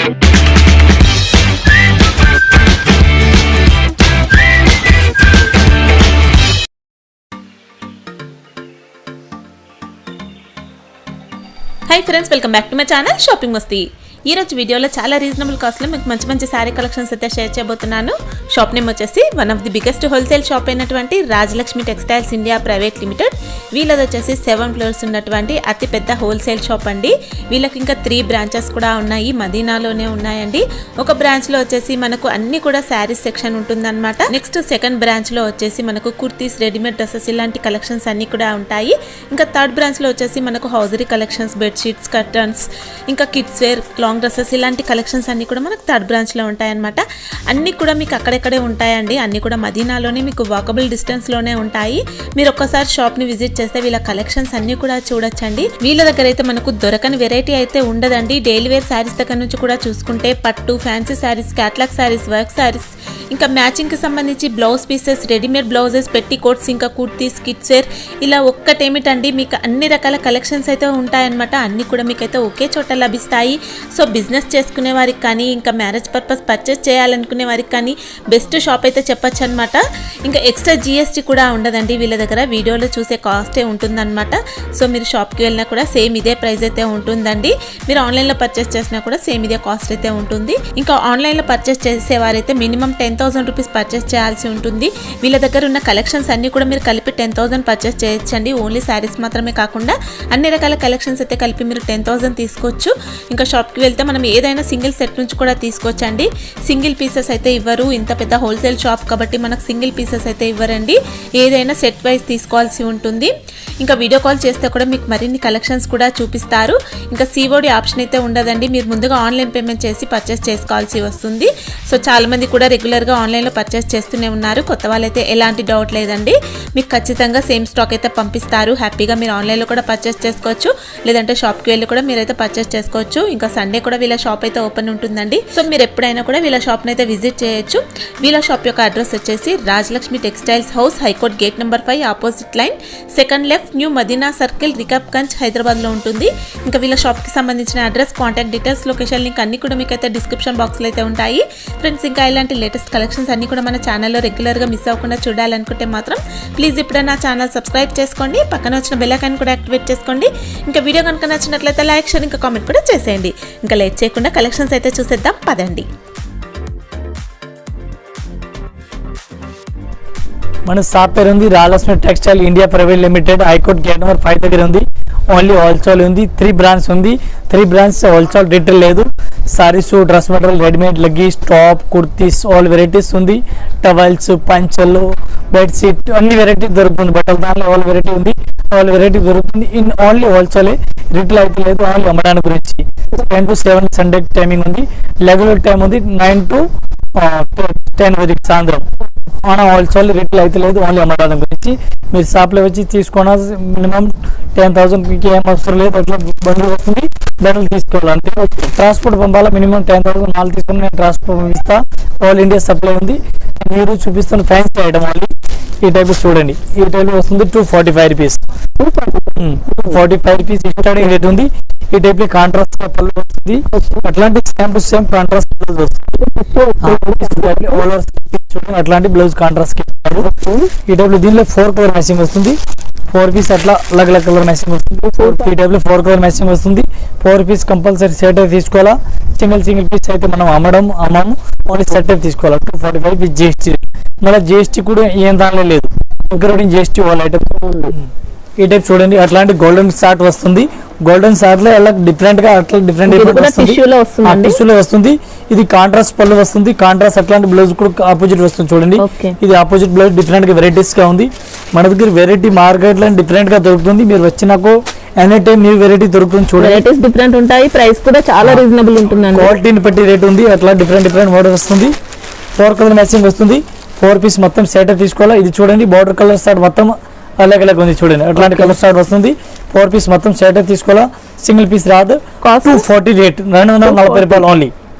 High friends, welcome back to my channel shopping Masti. ఈ రోజు వీడియోలో చాలా రీజనబుల్ కాస్ట్ లో మీకు మంచి మంచి సారీ కలెక్షన్స్ అయితే షేర్ చేయబోతున్నాను। షాప్ నేమ్ వచ్చేసి one of the biggest wholesale shop అయినటువంటి Rajalakshmi textiles India private limited. వీళ్ళది వచ్చేసి 7 ఫ్లోర్స్ ఉన్నటువంటి అతి పెద్ద హోల్సేల్ షాప్ అండి। వీళ్ళకి ఇంకా 3 బ్రాంచెస్ కూడా ఉన్నాయి, మదీనాలోనే ఉన్నాయండి। ఒక బ్రాంచ్ లో వచ్చేసి మనకు అన్ని కూడా సారీస్ సెక్షన్ ఉంటుందన్నమాట। నెక్స్ట్ సెకండ్ బ్రాంచ్ లో వచ్చేసి మనకు కుర్తీస్, రెడీమేడ్ డ్రెస్సెస్ ఇలాంటి కలెక్షన్స్ అన్ని కూడా ఉంటాయి। ఇంకా థర్డ్ బ్రాంచ్ లో వచ్చేసి మనకు hosiery collections, bed sheets, curtains, ఇంకా కిడ్స్ వేర్, లాంగ్ డ్రెస్సెస్ ఇలాంటి కలెక్షన్స్ అన్ని కూడా మనకు థర్డ్ బ్రాంచ్ లో ఉంటాయన్నమాట। అన్ని కూడా మీకు అక్కడెక్కడే ఉంటాయండి, అన్ని కూడా మదీనాలోనే మీకు వాకబుల్ డిస్టెన్స్ లోనే ఉంటాయి। మీరు ఒక్కసారి షాప్ ని విజిట్ చేస్తే వీళ్ళ కలెక్షన్స్ అన్ని కూడా చూడొచ్చండి। వీళ్ళ దగ్గర అయితే మనకు దొరకని వెరైటీ అయితే ఉండదండి। డైలీ వేర్ శారీస్ దగ్గర నుంచి కూడా చూసుకుంటే పట్టు, fancy saris, catalogue saris, work saris, ఇంకా మ్యాచింగ్ కి సంబంధించి బ్లౌజ్ పీసెస్, రెడీమేడ్ బ్లౌజెస్, పెట్టి కోట్స్, ఇంకా కుర్తీస్, కిడ్స్ వేర్ ఇలా ఒక్కటేమిటండి మీకు అన్ని రకాల కలెక్షన్స్ అయితే ఉంటాయన్నమాట। అన్ని కూడా మీకైతే ఒకే చోట లభిస్తాయి। సో బిజినెస్ చేసుకునే వారికి కానీ, ఇంకా మ్యారేజ్ పర్పస్ పర్చేస్ చేయాలనుకునే వారికి కానీ బెస్ట్ షాప్ అయితే చెప్పొచ్చు అనమాట। ఇంకా ఎక్స్ట్రా జిఎస్టీ కూడా ఉండదండి వీళ్ళ దగ్గర, వీడియోలో చూసే కాస్టే ఉంటుందన్నమాట। సో మీరు షాప్కి వెళ్ళినా కూడా సేమ్ ఇదే ప్రైస్ అయితే ఉంటుందండి। మీరు ఆన్లైన్లో పర్చేస్ చేసినా కూడా సేమ్ ఇదే కాస్ట్ అయితే ఉంటుంది। ఇంకా ఆన్లైన్లో పర్చేస్ చేసేవారైతే మినిమం 10,000 రూపీస్ పర్చేస్ చేయాల్సి ఉంటుంది। వీళ్ళ దగ్గర ఉన్న కలెక్షన్స్ అన్ని కూడా మీరు కలిపి 10,000 పర్చేస్ చేయొచ్చండి। ఓన్లీ శారీస్ మాత్రమే కాకుండా అన్ని రకాల కలెక్షన్స్ అయితే కలిపి మీరు 10,000 తీసుకోవచ్చు। ఇంకా షాప్కి వెళ్తే మనం ఏదైనా సింగిల్ సెట్ నుంచి కూడా తీసుకోవచ్చండి। సింగిల్ పీసెస్ అయితే ఇవ్వరు, ఇంత పెద్ద హోల్సేల్ షాప్ కాబట్టి మనకు సింగిల్ పీసెస్ అయితే ఇవ్వరండి, ఏదైనా సెట్ వైజ్ తీసుకోవాల్సి ఉంటుంది। ఇంకా వీడియో కాల్ చేస్తే కూడా మీకు మరిన్ని కలెక్షన్స్ కూడా చూపిస్తారు। ఇంకా సిఓడి ఆప్షన్ అయితే ఉండదండి, మీరు ముందుగా ఆన్లైన్ పేమెంట్ చేసి పర్చేస్ చేసుకోవాల్సి వస్తుంది। సో చాలా మంది కూడా రెగ్యులర్గా ఆన్లైన్లో పర్చేస్ చేస్తూనే ఉన్నారు, కొత్త వాళ్ళైతే ఎలాంటి డౌట్ లేదండి, మీకు ఖచ్చితంగా సేమ్ స్టాక్ అయితే పంపిస్తారు। హ్యాపీగా మీరు ఆన్లైన్లో కూడా పర్చేస్ చేసుకోవచ్చు, లేదంటే షాప్కి వెళ్ళి కూడా మీరైతే పర్చేస్ చేసుకోవచ్చు। ఇంకా సండే కూడా వీళ్ళ షాప్ అయితే ఓపెన్ ఉంటుందండి। సో మీరు ఎప్పుడైనా కూడా వీళ్ళ షాప్ని అయితే విజిట్ చేయొచ్చు। వీళ్ళ షాప్ యొక్క అడ్రస్ వచ్చేసి Rajalakshmi textiles house, high court gate number 5, opposite line, second left, new Madina circle, Rikabganj, హైదరాబాద్లో ఉంటుంది। ఇంకా వీళ్ళ షాప్కి సంబంధించిన address, contact details, location link అన్ని కూడా మీకు అయితే డిస్క్రిప్షన్ బాక్స్లో అయితే ఉంటాయి ఫ్రెండ్స్। ఇంకా ఇలాంటి లేటెస్ట్ కలెక్షన్స్ అన్ని కూడా మన ఛానల్లో రెగ్యులర్గా మిస్ అవ్వకుండా చూడాలనుకుంటే మాత్రం ప్లీజ్ ఇప్పుడే నా ఛానల్ సబ్స్క్రైబ్ చేసుకోండి, పక్కన వచ్చిన బెల్ ఐకాన్ కూడా యాక్టివేట్ చేసుకోండి। ఇంకా వీడియో కనుక నచ్చినట్లయితే లైక్, షేర్, ఇంకా కామెంట్ కూడా చేసేయండి। ఇంకా లేట్ చేయకుండా కలెక్షన్స్ అయితే చూసేద్దాం పదండి। మన షాప్ పేరు ఉంది Rajalakshmi textile India private limited, high court gate number 5 దగ్గర ఉంది। ఓన్లీ హోల్సేల్ ఉంది, 3 బ్రాంచ్ ఉంది, 3 బ్రాంచ్ హోల్సేల్ రిటైల్ లేదు। Saris, dress material, readymade leggings, top, kurtis all varieties ఉంది। టవల్స్, పంచలు, బెడ్షీట్ అన్ని వెరైటీ దొరుకుతుంది, బట్టలు దాంట్లో ఆల్ వెరైటీ ఉంది, ఆల్ వెరైటీ దొరుకుతుంది ఇన్ ఓన్లీ హోల్సేల్, రిటైల్ అయితే లేదు, ఓన్లీ అమ్మడానికి గురించి। 10 to 7 సండే టైమింగ్ ఉంది, రెగ్యులర్ టైం ఉంది 9 to 10 వరకు సాయంత్రం। మన హోల్సేల్ రిటైల్ అయితే లేదు, ఓన్లీ అమ్మడానికి గురించి। మీరు షాప్లో వచ్చి తీసుకున్న మినిమం 10,000 ఏం అవసరం లేదు, అట్లా బండ్లు వస్తుంది, బండ్లు తీసుకోవాలి అంతే। ట్రాన్స్పోర్ట్ పంపాలా, మినిమం 10,000 నాలుగు తీసుకుని నేను ట్రాన్స్పోర్ట్ పంపిస్తా, ఆల్ ఇండియా సప్లై ఉంది। మీరు చూపిస్తున్న ఫ్యాన్సీ ఐటమ్ ఓన్లీ ఈ టైప్ చూడండి, ఈ టైప్ వస్తుంది 245 రూపీస్, 245 రూపీస్ స్టార్టింగ్ రేట్ ఉంది। ఈ టైప్ లో కాంట్రాస్ట్ పళ్ళు వస్తుంది, అట్లాంటి same to same contrast blouse వస్తుంది, అట్లాంటి బ్లౌజ్ కాంట్రాస్ట్ ఇస్తారు। ఈ టైప్ లో దీనిలో 4 కలర్ మ్యాచింగ్ వస్తుంది, 4 పీస్ అట్లా అలగ్ అలగ్ కలర్ మ్యాచింగ్ వస్తుంది। ఈ టైప్ లో 4 కలర్ మ్యాచింగ్ వస్తుంది, 4 పీస్ కంపల్సరీ సెట్ అయితే తీసుకోవాలా, సింగిల్ పీస్ అయితే మనం అమ్మము, ఓన్లీ సెట్ అయితే తీసుకోవాలి। 245 పీస్ జిఎస్టీ, మళ్ళీ జిఎస్టీ కూడా ఏం దానిలో లేదు, ఇంక్లూడింగ్ జిఎస్టీ వాళ్ళ ఐటమ్। ఈ టైప్ చూడండి, అట్లాంటి గోల్డెన్ షార్ట్ వస్తుంది, గోల్డెన్ షార్ట్ లో అలా డిఫరెంట్ గా అట్లా డిఫరెంట్ టిష్యూలో వస్తుంది। ఇది కాంట్రాస్ట్ పళ్ళు వస్తుంది, కాంట్రాస్ట్ అట్లాంటి బ్లౌజ్ కూడా ఆపోజిట్ వస్తుంది చూడండి, ఇది ఆపోజిట్ బ్లౌజ్ డిఫరెంట్ గా వెరైటీస్ గా ఉంది। మన దగ్గర వెరైటీ మార్కెట్ లో డిఫరెంట్ గా దొరుకుతుంది, మీరు వచ్చినాకో ఎనీ టైం న్యూ వెరైటీ దొరుకుతుంది చూడండి, వెరైటీస్ డిఫరెంట్ ఉంటాయి, ప్రైస్ కూడా చాలా రీజనబుల్ ఉంటుంది, క్వాలిటీని బట్టి రేట్ ఉంది, అట్లా డిఫరెంట్ మోడల్ వస్తుంది। 4 కలర్ మ్యాచింగ్ వస్తుంది, 4 పీస్ మొత్తం సెట్ తీసుకోవాలా। ఇది చూడండి బార్డర్ కలర్ స్టార్ట్ మొత్తం అలగ్ ఉంది చూడండి, అట్లాంటి కలర్ స్టార్ట్ వస్తుంది, 4 పీస్ మొత్తం సెట్ తీసుకోవాలా, సింగిల్ పీస్ రాదు। 240 రేట్, 240 రూపాయలు ఓన్లీ।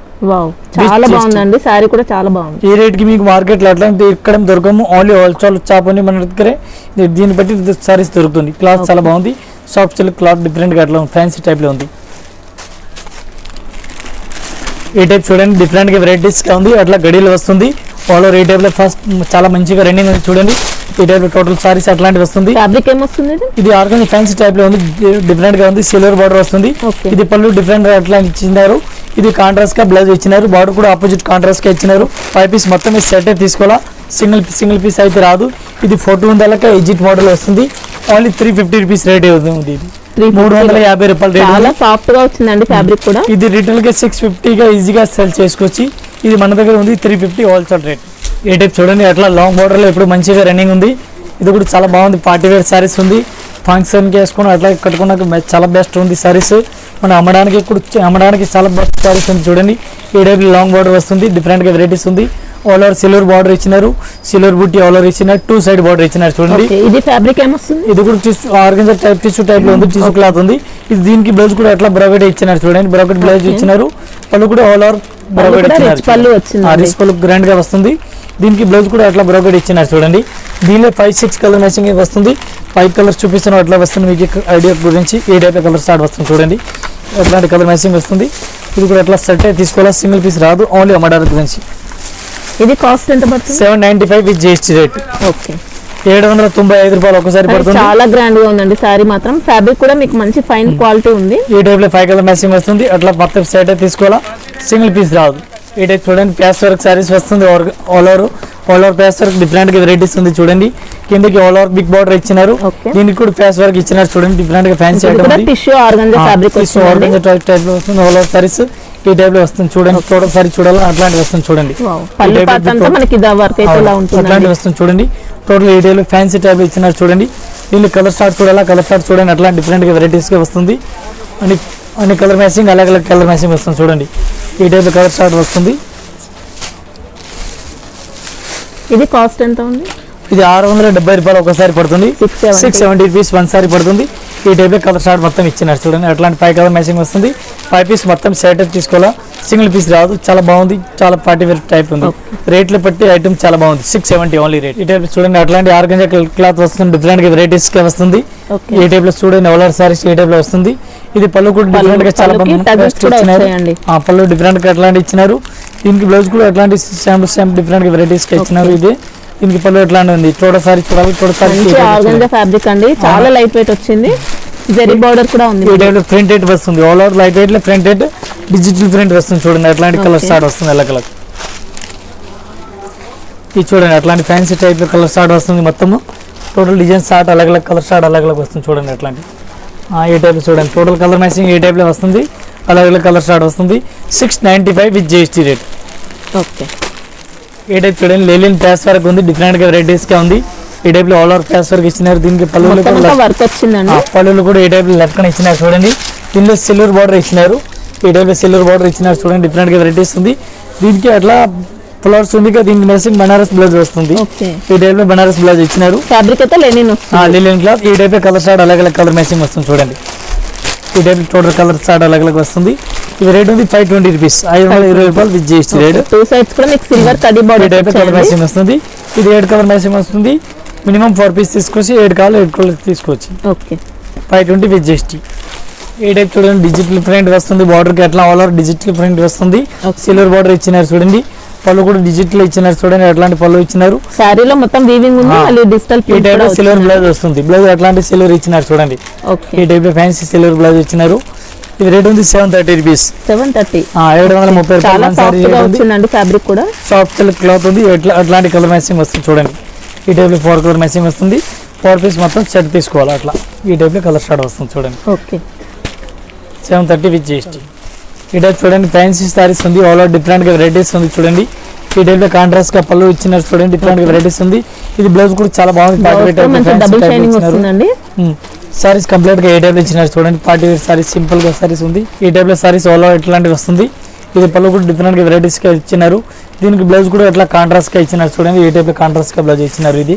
వావ్, చాలా బాగుందండి, సారీ కూడా చాలా బాగుంది। ఈ రేట్ కి మీకు మార్కెట్ లో అట్లా ఇక్కడ దొరకము, ఓన్లీ హోల్సేల్ షాప్ ఉంది మన దగ్గరే, దీన్ని బట్టి సారీస్ దొరుకుతుంది। క్లాత్ చాలా బాగుంది, సాఫ్ట్ సిల్క్ క్లాత్ డిఫరెంట్ గా అట్లా ఫ్యాన్సీ టైప్ లో ఉంది। ఈ టైప్ చూడండి డిఫరెంట్ గా వెరైటీస్ గా ఉంది, అట్లా గడియలు వస్తుంది ఆల్ ఓవర్. ఈ టైప్ లో ఫస్ట్ చాలా మంచిగా రన్నింగ్ ఉంది చూడండి. ఈ టైప్ లో టోటల్ సారీస్ అట్లాంటివి వస్తుంది. ఫ్యాబ్రిక్ ఏమొస్తుంది ఇది? ఇది ఆర్గానిక్ ఫ్యాన్సీ టైప్ లో ఉంది, డిఫరెంట్ గా ఉంది. సిల్వర్ బార్డర్ వస్తుంది. Okay. ఇది పళ్ళు డిఫరెంట్ గా అట్లా ఇచ్చినారు. ఇది కాంట్రాస్ట్ గా బ్లౌజ్ ఇచ్చినారు, బార్డర్ కూడా ఆపోజిట్ కాంట్రాస్ట్ గా ఇచ్చినారు. 5 పీస్ మొత్తం ఈ సెట్ తీసుకోవాలా, సింగిల్ పీస్ అయితే రాదు. ఇది 14 వందలక ఎజిట్ మోడల్ వస్తుంది. ఓన్లీ 350 రూపీస్ రేట్ ఉంది. ఇది 350 రూపాయలు రేట్. చాలా సాఫ్ట్ గా వచ్చిందండి ఫ్యాబ్రిక్ కూడా. ఇది రిటైల్ గా 650 గా ఈజీగా సెల్ చేసుకోవచ్చు. ఇది మన దగ్గర ఉంది 350 హోల్సేల్ రేట్. ఏ టైప్ చూడండి అట్లా లాంగ్ బార్డర్ లో ఇప్పుడు మంచిగా రన్నింగ్ ఉంది. ఇది కూడా చాలా బాగుంది, పార్టీ వేర్ సారీస్ ఉంది. ఫంక్షన్ కి వేసుకుని అట్లా కట్టుకున్నాక చాలా బెస్ట్ ఉంది సారీస్. మనం అమ్మడానికి చాలా బెస్ట్ సారీస్ ఉంది చూడండి. ఈ టైప్ లాంగ్ బార్డర్ వస్తుంది, డిఫరెంట్ గా వెరైటీస్ ఉంది. ఆల్ ఓవర్ సిల్వర్ బార్డర్ ఇచ్చినారు, సిల్వర్ బుట్టి ఆల్ ఓవర్ ఇచ్చినారు, 2 సైడ్ బార్డర్ ఇచ్చినారు చూడండి. Okay, ఇది ఫ్యాబ్రిక్ ఏమొస్తుంది? ఇది కూడా ఆర్గంజా టైప్ టిష్యూ టైప్ లో ఉంది, టిష్యూ క్లాత్ ఉంది. ఇది దీనికి బ్లౌజ్ కూడా అట్లా బ్రౌకెట్ ఇచ్చినారు చూడండి, బ్రౌకెట్ బ్లౌజ్ ఇచ్చినారు. పళ్ళు కూడా ఆల్ ఓవర్ బ్రౌకెట్ కూడా ఇచ్చినారు. rich పళ్ళు వచ్చింది. రిచ్ పళ్ళు గ్రాండ్ గా వస్తుంది. దీనికి బ్లౌజ్ కూడా అట్లా బ్రౌకెట్ ఇచ్చినారు చూడండి. దీనిలో 5-6 కలర్ మ్యాచింగ్ వస్తుంది. 5 కలర్స్ చూపిస్తున్నాం అట్లా వస్తుంది మీకు ఐడియా గురించి. ఏ టైప్ కలర్ స్టార్ట్ వస్తుంది చూడండి, అట్లాంటి కలర్ మ్యాచింగ్ వస్తుంది. ఇది కూడా అట్లా సెట్ తీసుకోవాలా, సింగిల్ పీస్ రాదు, ఓన్లీ అమ్మడానికి గురించి. ఇది కాస్ట్ ఎంత పడుతుంది? 795 విత్ జిఎస్టీ రేట్. ఓకే, 795 రూపాయలు ఒకసారి పడుతుంది. చాలా గ్రాండ్ గా ఉందండి సారీ మాత్రం. ఫ్యాబ్రిక్ కూడా మీకు మంచి ఫైన్ క్వాలిటీ ఉంది. ఈ టైప్ లో 5 కలర్ మ్యాచింగ్ వస్తుంది. అట్లా మొత్తం సెట్ తీసుకోవాలా, సింగిల్ పీస్ రాదు. ఈ టైప్ చూడండి ప్యాచ్ వర్క్ సారీస్ వస్తుంది. All over patch work different గా వెరైటీస్ ఉంది చూడండి. కిందకి ఆల్ ఓవర్ బిగ్ బార్డర్ ఇచ్చినారు, Okay. దీనికి కూడా ప్యాచ్ వర్క్ ఇచ్చినారు చూడండి. డిఫరెంట్ గా ఫ్యాన్సీ ఐటమ్ ఉంది. Tissue organza fabric organza type లో వస్తుంది. ఆల్ ఓవర్ సారీస్ ఈ టైప్ లో వస్తుంది చూడండి. టోటల్ సారీ చూడాలి అట్లాంటి వస్తుంది చూడండి. పళ్ళు పార్ట్ అంతా మనకి ఇది వర్క్ అయితే ఇలా ఉంటుంది. అట్లాంటి వస్తుంది చూడండి. టోటల్ ఈ టైప్ లో ఫ్యాన్సీ టైప్ లో ఇచ్చినారు చూడండి. దీనిలో కలర్ స్టార్ట్ చూడాలా, కలర్ స్టార్ట్ చూడండి అట్లా డిఫరెంట్ గా వెరైటీస్ గా వస్తుంది. అన్ని కలర్ మ్యాచింగ్ అలాగే కలర్ మ్యాచింగ్ వస్తుంది చూడండి. ఈ టైప్ కలర్ స్టార్ట్ వస్తుంది. ఇది కాస్ట్ ఎంత ఉంది? ఇది 670 రూపాయలు ఒకసారి పడుతుంది. 670 రూపీస్ వన్ సారీ పడుతుంది. ఈ టైప్ కలర్ స్టార్ట్ మొత్తం ఇచ్చినారు చూడండి. అట్లాంటి 5 కలర్ మ్యాచింగ్ వస్తుంది. 5 పీస్ మొత్తం సెట్ తీసుకోవాలా, సింగిల్ పీస్ రాదు. చాలా బాగుంది, చాలా పార్టీ వేర్ టైప్ ఉంది. రేట్లు బట్టి ఐటమ్ చాలా బాగుంది. 670 ఓన్లీ రేట్. ఈ టైప్ చూడండి అట్లాంటి ఆర్గంజా క్లాత్ వస్తుంది, డిఫరెంట్ గా వెరైటీస్ గా వస్తుంది. ఈ టైప్ లో చూడండి ఆల్ ఓవర్ సారీస్ ఈ టైప్ లో వస్తుంది. ఇది పళ్ళు కూడా డిఫరెంట్ గా చాలా బాగుంది. పళ్ళు డిఫరెంట్ గా అట్లాంటి ఇచ్చినారు. దీనికి బ్లౌజ్ కూడా అట్లాంటి సేమ్ డిఫరెంట్ గా వెరైటీస్ గా ఇచ్చినారు. ఇది దీనికి పళ్ళు ఎట్లాంటి ఉంది చూడసారి చూడాలి. ఆర్గంజా ఫ్యాబ్రిక్ అండి, చాలా లైట్ వెయిట్ వచ్చింది. జరీ బార్డర్ కూడా ఉంది. ఈ టైప్ లో ప్రింటెడ్ వస్తుంది. ఆల్ ఓవర్ లైట్ వెయిట్ లో ప్రింటెడ్ డిజిటల్ ప్రింట్ వస్తుంది చూడండి. అట్లాంటి కలర్ స్టార్ట్ వస్తుంది ఎలా కలర్. ఇది చూడండి అట్లాంటి ఫ్యాన్సీ టైప్ లో కలర్ స్టార్ట్ వస్తుంది. మొత్తము టోటల్ డిజైన్ స్టార్ట్ అలాగే కలర్ స్టార్ట్ అలాగే వస్తుంది చూడండి. అట్లాంటి ఈ టైప్ చూడండి టోటల్ కలర్ మ్యాచింగ్ ఈ టైప్ లో వస్తుంది. అలాగే కలర్ స్టార్ట్ వస్తుంది. 695 విత్ జిఎస్టీ రేట్. ఓకే, ఈ టైప్ చూడండి లేలిన్ ప్యాచ్ వర్క్ ఉంది, డిఫరెంట్ గా వెరైటీస్ గా ఉంది. ఈ టైప్ లో ఆల్ ఓవర్ ప్యాచ్ వర్క్ ఇచ్చినారు. దీనికి పళ్ళు వర్క్ వచ్చిందండి. పళ్ళు కూడా ఈ టైప్ లో లెఫ్ట్ కన్ ఇచ్చినారు చూడండి. దీనిలో సిల్వర్ బార్డర్ ఇచ్చినారు. ఈ టైప్ లో సిల్వర్ బార్డర్ ఇచ్చినారు చూడండి. డిఫరెంట్ గా వెరైటీస్ ఉంది. దీనికి అట్లా ఫ్లవర్స్ ఉంది. దీనికి మ్యాచింగ్ బనారస్ బ్లౌజ్ వస్తుంది. ఈ టైప్ లో బనారస్ బ్లౌజ్ ఇచ్చినారు. ఫ్యాబ్రిక్ అయితే లెనిన్ క్లాత్. ఈ టైప్ కలర్ స్టార్ట్ అలాగే కలర్ మ్యాచింగ్ వస్తుంది చూడండి. ఈ టైప్ టోటల్ కలర్ స్టార్ట్ అలాగే వస్తుంది. ఇది రేట్ ఉంది 520 రూపీస్, 520 రూపాయలు విత్ జిఎస్టీ రేట్. 2 సైడ్స్ కూడా మీకు సిల్వర్ కడి బార్డర్ టైప్ కలర్ మ్యాచింగ్ వస్తుంది. ఇది 8 కలర్ మ్యాచింగ్ వస్తుంది. మినిమం 4 పీస్ తీసుకొచ్చి 8 కావాలి 8 కలర్ తీసుకోవచ్చు. Okay, 520 with GST. ఈ టైప్ చూడండి డిజిటల్ ప్రింట్ వస్తుంది. బార్డర్ కి అట్లా ఆల్ ఓవర్ డిజిటల్ ప్రింట్ వస్తుంది. సిల్వర్ బార్డర్ ఇచ్చినారు చూడండి. పళ్ళు కూడా డిజిటల్ ఇచ్చినారు చూడండి. అట్లాంటి పళ్ళు ఇచ్చినారు. సారీలో మొత్తం వీవింగ్ ఉంది, మళ్ళీ డిజిటల్ ఈ టైప్ లో సిల్వర్ బ్లౌజ్ వస్తుంది. బ్లౌజ్ అట్లాంటి సిల్వర్ ఇచ్చినారు చూడండి. ఈ టైప్ లో ఫ్యాన్సీ సిల్వర్ బ్లౌజ్ ఇచ్చినారు. ఇది రేట్ ఉంది 730 రూపీస్. 730, 730 చాలా సాఫ్ట్ గా వచ్చిందండి. ఫ్యాబ్రిక్ కూడా సాఫ్ట్ సిల్క్ క్లాత్ ఉంది. అట్లాంటి కలర్ మ్యాచింగ్ వస్తుంది చూడండి. ఈ టైప్ లో 4 కలర్ మ్యాచింగ్ వస్తుంది. 4 పీస్ మొత్తం సెట్ తీసుకోవాలి. అట్లా ఈ టైప్ లో కలర్ స్టార్ట్ వస్తుంది చూడండి. Okay, 730 with GST. ఈ టైప్ చూడండి ఫ్యాన్సీ సారీస్ ఉంది. ఆల్ ఓవర్ డిఫరెంట్ గా వెరైటీస్ ఉంది చూడండి. ఈ టైప్ లో కాంట్రాస్ట్ గా పళ్ళు ఇచ్చినారు చూడండి. డిఫరెంట్ గా వెరైటీస్ ఉంది. ఇది బ్లౌజ్ కూడా చాలా బాగుంది. డబుల్ షైనింగ్ వస్తుందండి. సారీస్ కంప్లీట్ గా ఏ టైప్ లో ఇచ్చినారు చూడండి. పార్టీ వేర్ సారీస్ సింపుల్ గా సారీస్ ఉంది. ఈ టైప్ లో సారీస్ ఆల్ ఓవర్ ఇట్లాంటివి వస్తుంది. ఇది పళ్ళు కూడా డిఫరెంట్ గా వెరైటీస్ గా ఇచ్చినారు. దీనికి బ్లౌజ్ కూడా ఇట్లా కాంట్రాస్ట్ గా ఇచ్చినారు చూడండి. ఈ టైప్ లో కాంట్రాస్ట్ గా బ్లౌజ్ ఇచ్చినారు. ఇది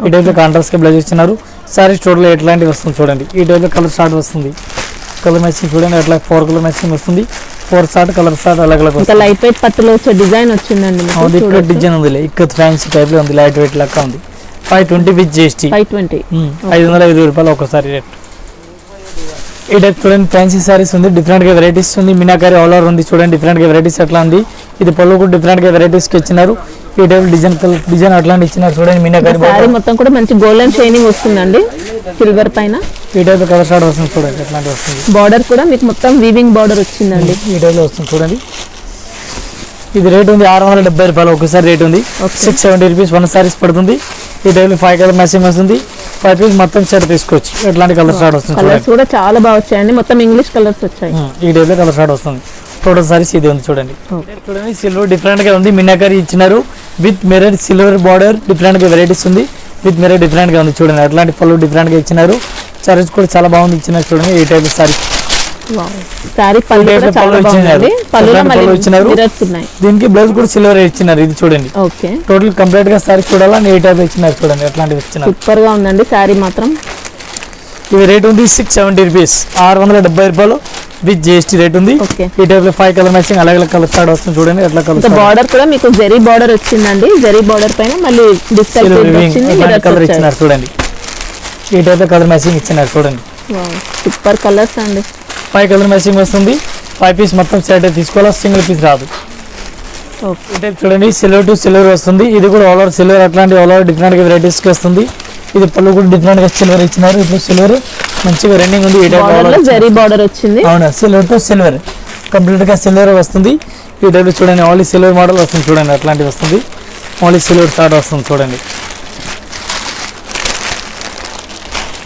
ఈ టైప్ లో కాంట్రాస్ట్ గా బ్లౌజ్ ఇచ్చినారు. సారీస్ టోటల్ ఎట్లాంటివి వస్తుంది చూడండి. ఈ టైప్ లో కలర్ స్టార్ట్ వస్తుంది. కలర్ మ్యాచింగ్ చూడండి. అట్లా 4 కలర్ మ్యాచింగ్ వస్తుంది. 4 స్టార్ట్ కలర్ స్టార్ట్ అలాగే లైట్ వెయిట్ పట్టులో వచ్చే డిజైన్ వచ్చిందండి. ఇక్కడ డిజైన్ ఉంది, ఇక్కడ ఫ్యాన్సీ టైప్ లో ఉంది. లైట్ వెయిట్ లాగా ఉంది. 520 విత్ జిఎస్టీ. 520, 520 రూపాయలు ఒకసారి రేట్. ఈ టైప్ చూడండి ఫ్యాన్సీ సారీస్ ఉంది, డిఫరెంట్ గా వెరైటీస్ ఉంది. మీనాకారి ఆల్ ఓవర్ ఉంది చూడండి, డిఫరెంట్ గా వెరైటీస్ అట్లా ఉంది. ఇది పళ్ళు కూడా డిఫరెంట్ గా వెరైటీస్ కి ఇచ్చినారు. ఈ టైప్ డిజైన్ అట్లాంటి ఇచ్చినారు చూడండి. మీనాకారి సారీ మొత్తం కూడా మంచి గోల్డెన్ షైనింగ్ వస్తుందండి సిల్వర్ పైన. ఈ టైప్ కలర్ షార్ట్ వస్తుంది చూడండి, అట్లాంటి వస్తుంది. బార్డర్ కూడా మీకు మొత్తం వీవింగ్ బార్డర్ వచ్చిందండి. ఈ టైప్ లో వస్తుంది చూడండి. ఇది రేట్ ఉంది 670 రూపాయలు ఒకసారి రేట్ ఉంది. 670 రూపీస్ 1 సారీస్ పడుతుంది. ఈ టైప్ లో 5 కలర్ మ్యాచింగ్ వస్తుంది. 5 పీస్ మొత్తం సెట్ తీసుకోవచ్చు. ఎట్లాంటి కలర్ షార్ట్ వస్తుంది కలర్స్ కూడా చాలా బాగా వచ్చాయండి, మొత్తం ఇంగ్లీష్ కలర్స్ వచ్చాయి. ఈ టైప్ లో కలర్ షార్ట్ వస్తుంది. టోటల్ సారీస్ ఇది ఉంది చూడండి. చూడండి సిల్వర్ డిఫరెంట్ గా ఉంది, మినాకరీ ఇచ్చినారు with mirror silver border, different గా వెరైటీస్ ఉంది. విత్ మిర్రర్ డిఫరెంట్ గా ఉంది చూడండి. అట్లాంటి పళ్ళు డిఫరెంట్ గా ఇచ్చినారు. సారీస్ కూడా చాలా బాగుంది ఇచ్చినారు చూడండి. ఈ టైప్ సారీ సారీ పళ్ళు కూడా చాలా బాగుంది. పళ్ళులో మళ్ళీ ఇచ్చినారు. మిర్రర్స్ ఉన్నాయి. దీనికి బ్లౌజ్ కూడా సిల్వర్ ఇచ్చినారు. ఇది చూడండి ఓకే, టోటల్ కంప్లీట్ గా సారీ చూడాలని ఈ టైప్ ఇచ్చినారు చూడండి. అట్లాంటివి ఇచ్చినారు. సూపర్ గా ఉందండి సారీ మాత్రం. ఇది రేట్ ఉంది 670 రూపీస్, 670 రూపాయలు విత్ జిఎస్టీ రేట్ ఉంది. ఓకే, ఈ టైప్ లో 5 కలర్ మ్యాచింగ్ అలాగే కలర్ స్టార్ట్ వస్తుంది చూడండి. ఎట్లా కలర్ బార్డర్ కూడా మీకు జెరీ బార్డర్ వచ్చిందండి. జెరీ బార్డర్ పైన మళ్ళీ డిజిటల్ వచ్చింది, మిర్రర్స్ కలర్ వచ్చాయి. ఇచ్చినారు చూడండి. ఈ టైప్ లో కలర్ మ్యాచింగ్ ఇచ్చినారు చూడండి. సూపర్ కలర్స్ అండి. 5 కలర్ మ్యాచింగ్ వస్తుంది. 5 పీస్ మొత్తం సెట్ తీసుకోవాలా, సింగిల్ పీస్ రాదు. ఓకే, ఈ టైప్ చూడండి సిల్వర్ టు సిల్వర్ వస్తుంది. ఇది కూడా ఆల్ ఓవర్ సిల్వర్, అట్లాంటి ఆల్ ఓవర్ డిఫరెంట్ గా వెరైటీస్ కి వస్తుంది. ఇది పళ్ళు కూడా డిఫరెంట్ గా సిల్వర్ ఇచ్చినారు. ఇప్పుడు సిల్వర్ మంచిగా రన్నింగ్ ఉంది. ఈ టైప్ బార్డర్ లో జెరీ బార్డర్ వచ్చింది. అవునా, సిల్వర్ టు సిల్వర్ కంప్లీట్ గా సిల్వర్ వస్తుంది. ఈ టైప్ చూడండి ఓన్లీ సిల్వర్ మోడల్ వస్తుంది చూడండి. అట్లాంటివి వస్తుంది. ఓన్లీ సిల్వర్ స్టార్ట్ వస్తుంది చూడండి.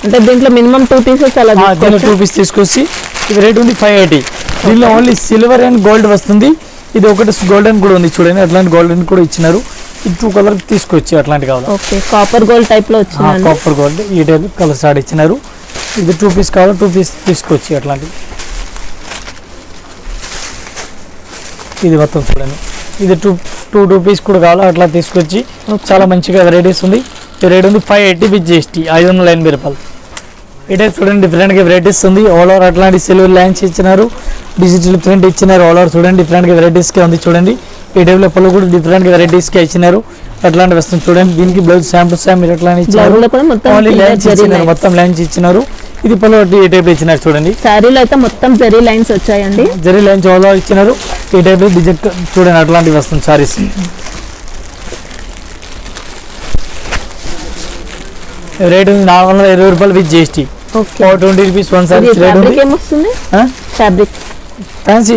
అంటే దీంట్లో మినిమం 2 పీసెస్ అలా దీనిలో 2 పీస్ తీసుకొచ్చి ఇది రేట్ ఉంది 580. దీనిలో ఓన్లీ సిల్వర్ అండ్ గోల్డ్ వస్తుంది. ఇది ఒకటి గోల్డెన్ కూడా ఉంది చూడండి. అట్లాంటి గోల్డెన్ కూడా ఇచ్చినారు. ఇది 2 కలర్ తీసుకొచ్చి అట్లాంటి కావాలి. ఓకే, కాపర్ గోల్డ్ టైప్ లో వచ్చిందండి. కాపర్ గోల్డ్ ఈ టైప్ కలర్ స్టార్ట్ ఇచ్చినారు. ఇది 2 పీస్ కావాలి, 2 పీస్ తీసుకొచ్చి అట్లాంటి. ఇది మొత్తం చూడండి. ఇది 2 పీస్ కూడా కావాలి, అట్లా తీసుకొచ్చి చాలా మంచిగా వెరైటీస్ ఉంది. ఈ రేట్ ఉంది 580 విత్ జిఎస్టీ, 580 రూపాయలు. ఈ టైప్ చూడండి డిఫరెంట్ గా వెరైటీస్ ఉంది. ఆల్ ఓవర్ అట్లాంటి సిల్వర్ లైన్స్ ఇచ్చినారు, డిజిటల్ ప్రింట్ ఇచ్చినారు. ఆల్ ఓవర్ చూడండి డిఫరెంట్ గా వెరైటీస్ గా ఉంది చూడండి. ఈ టైప్ లో పళ్ళు కూడా డిఫరెంట్ గా వెరైటీస్ గా ఇచ్చినారు. అట్లాంటి వస్తుంది చూడండి. దీనికి బ్లౌజ్ శామ్ టు శామ్ ఇట్లాంటి ఇచ్చినారు. ఓన్లీ లైన్స్ ఇచ్చినారు, మొత్తం లైన్స్ ఇచ్చినారు. ఇది పళ్ళు ఈ టైప్ ఇచ్చినారు చూడండి. సారీలో అయితే మొత్తం జెరీ లైన్స్ వచ్చాయండి. జెరీ లైన్స్ ఆల్ ఓవర్ ఇచ్చినారు. ఈ టైప్ లో డిజైన్ చూడండి అట్లాంటివి వస్తుంది సారీస్. రేట్ ఉంది 420 రూపాయలు with GST. 420 rupees 1 sorry rate ఉంది. ఏమొస్తుంది fabric? Fancy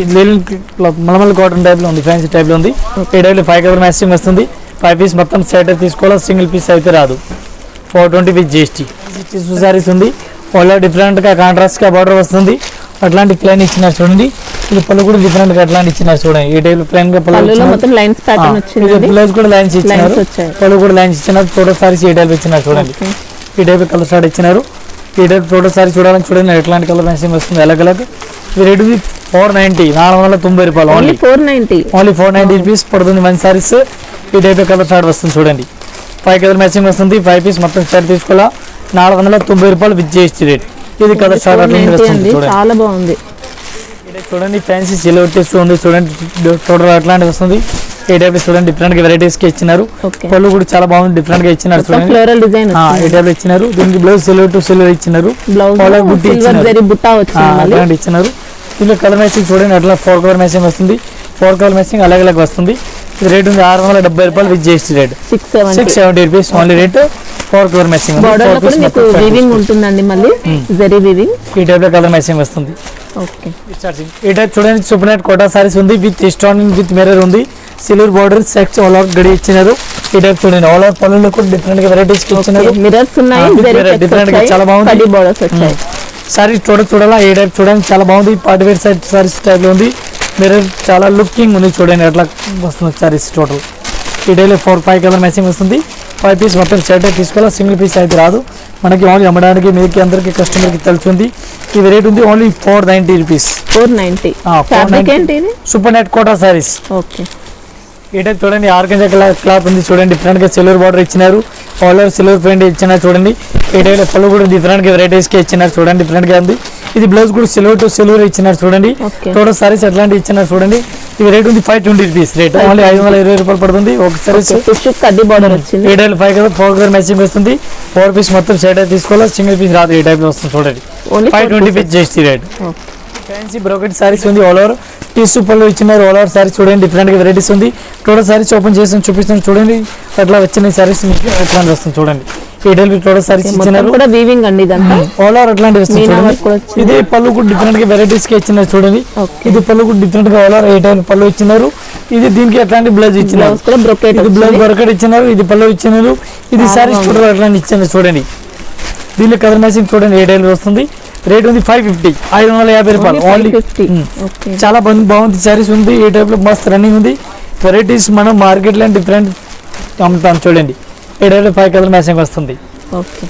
mulmul cotton type లో ఉంది, ఫ్యాన్సీ టైప్ లో ఉంది. ఈ టైప్ లో 5 కలర్ మ్యాచింగ్ వస్తుంది. 5 పీస్ మొత్తం సెట్ తీసుకోవాలి, సింగిల్ పీస్ అయితే రాదు. 420 విత్ జిఎస్టీ. సారీస్ ఉంది. వాళ్ళ డిఫరెంట్ గా కాంట్రాస్ట్ గా బార్డర్ వస్తుంది. అట్లాంటి ప్లైన్ ఇచ్చినారు చూడండి. ఇది పళ్ళు కూడా డిఫరెంట్ గా అట్లాంటి ఇచ్చినారు చూడండి. ఈ టైప్ ప్లైన్ గా పళ్ళు మొత్తం లైన్స్ ప్యాటర్న్ వచ్చింది. బ్లౌజ్ కూడా లైన్స్ ఇచ్చినారు, పళ్ళు కూడా లైన్స్ ఇచ్చినారు. టోటల్ సారీస్ ఈ టైప్ ఇచ్చినారు చూడండి. ఈ టైప్ కలర్ స్టార్ట్ ఇచ్చినారు. ఈ టైప్ టోటల్ సారీ చూడాలని చూడండి ఎట్లాంటి కలర్ మ్యాచింగ్ వస్తుంది అలాగ్ అలాగ్. ఇది రేట్ 490, 490 రూపాయలు. ఓన్లీ 490 రూపీస్ పడుతుంది 1 సారీస్. ఈ టైప్ కలర్ స్టార్ట్ వస్తుంది చూడండి. 5 కలర్ మ్యాచింగ్ వస్తుంది. 5 పీస్ మొత్తం సెట్ తీసుకోవాలా, 490 రూపాయలు విత్ జిఎస్టీ రేట్. ఇది కలర్ స్టార్ట్ వస్తుంది చూడండి. చాలా బాగుంది చూడండి. ఫ్యాన్సీ సిల్వర్ టెస్ట్ ఉంది చూడండి. టోటల్ అట్లాంటి వస్తుంది. ఈ టైప్ చూడండి డిఫరెంట్ గా వెరైటీస్ కి ఇచ్చినారు. పళ్ళు కూడా చాలా బాగుంది, డిఫరెంట్ గా ఇచ్చినారు చూడండి. ఫ్లోరల్ డిజైన్ ఈ టైప్ ఇచ్చినారు. దీనికి బ్లౌజ్ సిల్వర్ టు సిల్వర్ ఇచ్చినారు. బుట్టి అట్లాంటి ఇచ్చినారు. దీనిలో కలర్ మ్యాచింగ్ చూడండి అట్లా 4 కలర్ మ్యాచింగ్ వస్తుంది. 4 కలర్ మ్యాచింగ్ అలాగే అలాగే వస్తుంది. ఇది రేట్ ఉంది 670 రూపాయలు with GST rate. 670 rupees only rate. 4 colour matching ఉంటుందండి. మళ్ళీ జరీ వీవింగ్ ఈ టైప్ లో కలర్ మ్యాచింగ్ వస్తుంది. ఓకే, ఈ టైప్ చూడండి సూపర్ నెట్ కోటా సారీస్ ఉంది విత్ స్టోన్ విత్ మిర్రర్ ఉంది. Silver border sex all over గడి ఇచ్చినారు. ఈ టైప్ చూడండి ఆల్ ఓవర్ పళ్ళలో కూడా డిఫరెంట్ గా వెరైటీస్ ఇచ్చినారు. మిర్రర్స్ ఉన్నాయి, డిఫరెంట్ గా చాలా బాగుంది. బోర్డర్స్ వచ్చాయి. సారీస్ చూడాలా. ఈ టైప్ చూడండి చాలా బాగుంది. పార్టీ వేర్ సారీస్ టైప్ లో ఉంది. మిర్రర్ చాలా లుకింగ్ ఉంది చూడండి ఎట్లా వస్తుంది సారీస్. టోటల్ ఈ టైప్ 4-5 కలర్ మ్యాచింగ్ వస్తుంది. 5 పీస్ మొత్తం సెట్ తీసుకోవాలి, సింగిల్ పీస్ అయితే రాదు. మనకి ఓన్లీ అమ్మడానికి మీకు అందరికి కస్టమర్ కి తెలుస్తుంది. ఇది రేట్ ఉంది only 490 rupees. 490 super net Kota saris. Okay, ఈ టైప్ చూడండి ఆర్గంజా క్లాత్ ఉంది చూడండి. డిఫరెంట్ గా సిల్వర్ బార్డర్ ఇచ్చినారు. ఆల్ ఓవర్ సిల్వర్ ప్రింట్ ఇచ్చినారు చూడండి. ఈ టైప్ పళ్ళు కూడా డిఫరెంట్ గా వెరైటీస్ కి ఇచ్చినారు చూడండి. డిఫరెంట్ గా ఉంది. ఇది బ్లౌజ్ కూడా సిల్వర్ టు సిల్వర్ ఇచ్చినారు చూడండి. Okay. టోటల్ సారీస్ ఎట్లాంటి ఇచ్చినారు చూడండి. ఇది రేట్ ఉంది 520 రూపీస్ రేట్, ఓన్లీ 520 రూపాయలు పడుతుంది. ఒక సారీస్ టిష్యూ కడ్డీ బార్డర్ వచ్చింది. 8.5 కదా, 4 కలర్ మ్యాచింగ్ వస్తుంది. 4 పీస్ మొత్తం సెట్ అయితే తీసుకోవాలి, సింగిల్ పీస్ రాదు. ఈ టైప్ లో వస్తుంది చూడండి. Only 520 rupees just rate. Fancy brocade saris ఉంది, ఆల్ ఓవర్ టిష్యూ పళ్ళు ఇచ్చినారు. ఆల్ ఓవర్ సారీస్ చూడండి, డిఫరెంట్ గా వెరైటీస్ ఉంది. టోటల్ సారీస్ ఓపెన్ చేసి చూపిస్తాను చూడండి. అట్లా వచ్చిన సారీస్ మీకు ఎట్లాంటి వస్తుంది చూడండి. 8 టోటల్ సారీస్ మొత్తం ఇచ్చినారు. కూడా వీవింగ్ అండి ఇదంతా. ఆల్ ఓవర్ అట్లాంటి వస్తుంది మీనా చూడండి. వర్క్ కూడా వచ్చింది. ఇది పళ్ళు కూడా డిఫరెంట్ గా వెరైటీస్ కి ఇచ్చినారు చూడండి. Okay. ఇది పళ్ళు కూడా డిఫరెంట్ గా ఆల్ ఓవర్ 8 పళ్ళు ఇచ్చినారు. ఇది దీనికి అట్లాంటి బ్లౌజ్ ఇచ్చినారు. బ్లౌజ్ కూడా బ్రొకెట్ ఇది బ్లౌజ్ బ్రోకెట్ ఇచ్చినారు. ఇది పళ్ళు ఇచ్చినారు. ఇది సారీస్ టోటల్ అట్లాంటి ఇచ్చినారు చూడండి. దీనిలో కలర్ మ్యాచింగ్ చూడండి. 8 వస్తుంది. రేట్ ఉంది 550, 550 రూపాయలు ఓన్లీ. ఓకే. చాలా బాగుంది సారీస్ ఉంది. ఈ టైప్ లో మస్త్ రన్నింగ్ ఉంది. వెరైటీస్ మనం మార్కెట్ లో డిఫరెంట్ అమ్ముతాం చూడండి. 8 5 కలర్ మ్యాచింగ్ వస్తుంది. ఓకే.